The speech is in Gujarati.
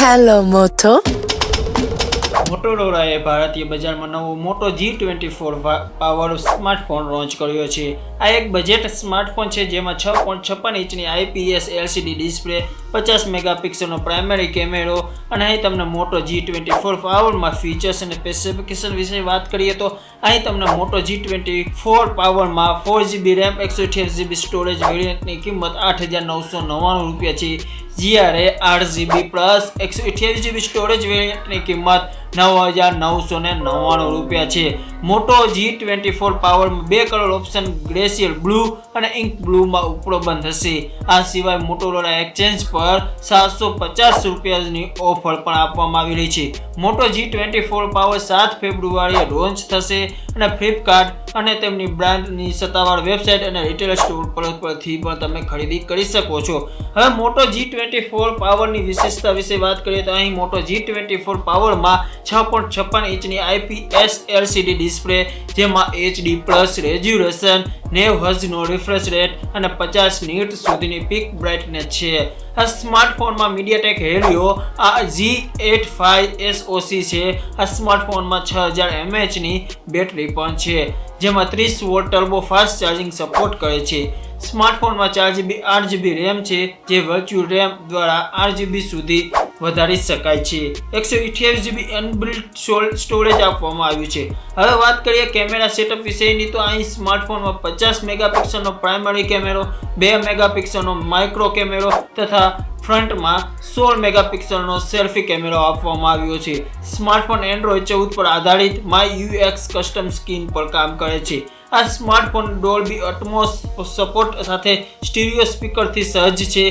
Hello, Moto. મોટોરોલાએ ભારતીય બજારમાં નવો મોટો G24 પાવર સ્માર્ટફોન લોન્ચ કર્યો છે। આ એક બજેટ સ્માર્ટફોન છે જેમાં 6.56 ઇંચની IPS LCD ડિસ્પ્લે, 50 મેગાપિક્સલનો પ્રાઇમરી કેમેરો અને અહીં તમને મોટો G24 પાવરમાં ફીચર્સ અને સ્પેસિફિકેશન વિશે વાત કરીએ તો અહીં તમને મોટો G24 પાવરમાં 4GB RAM 128GB સ્ટોરેજ વેરિયન્ટની કિંમત 8,999 રૂપિયા છે, જ્યારે 8GB પ્લસ 128GB સ્ટોરેજ વેરિયન્ટની કિંમત 9,999 રૂપિયા છે। મોટો G24 પાવરમાં 2 કલર ઓપ્શન ગ્લેશિયર બ્લુ અને ઇન્ક બ્લુમાં ઉપલબ્ધ થશે। આ સિવાય મોટોરોલા એક્સચેન્જ પર 750 રૂપિયાની ઓફર પણ આપવામાં આવી રહી છે। મોટો G24 પાવર 7 ફેબ્રુઆરીએ લોન્ચ થશે અને ફ્લિપકાર્ટ અને તેમની બ્રાન્ડની સત્તાવાર વેબસાઇટ અને રિટેલ સ્ટોર પરથી પણ તમે ખરીદી કરી શકો છો। હવે મોટો G24 પાવરની વિશેષતા વિશે વાત કરીએ તો અહીં મોટો G24 પાવરમાં 6.56 ઇંચની IPS LCD ડિસ્પ્લે, જેમાં HD પ્લસ રેઝોલ્યુશન, 90 હર્ટ્ઝનો રિફ્રેશ રેટ અને 50 નિટ સુધીની પીક બ્રાઇટનેસ છે। આ સ્માર્ટફોનમાં મીડિયાટેક હેલિયો G85 SoC છે। આ સ્માર્ટફોનમાં 6000 mAhની બેટરી પણ છે, જેમાં 30 watt turbo fast charging support કરે છે। સ્માર્ટફોનમાં 4GB 8GB RAM છે, જે વર્ચ્યુઅલ RAM દ્વારા 8GB સુધી વધારી શકાય છે। 128GB ઇનબિલ્ટ સ્ટોરેજ આપવામાં આવ્યું છે। હવે વાત કરીએ કેમેરા સેટઅપ વિશેની તો અહીં સ્માર્ટફોનમાં 50 મેગાપિક્સલનો પ્રાઇમરી કેમેરો, 2 મેગાપિક્સલનો માઇક્રો કેમેરો તથા ફ્રન્ટમાં 16 મેગાપિક્સલનો સેલ્ફી કેમેરો આપવામાં આવ્યો છે। સ્માર્ટફોન એન્ડ્રોઇડ 14 પર આધારિત માય UX કસ્ટમ સ્કીન પર કામ કરે છે। આ સ્માર્ટફોન ડોલ્બી એટમોસ સપોર્ટ સાથે સ્ટીરિયો સ્પીકરથી સજ્જ છે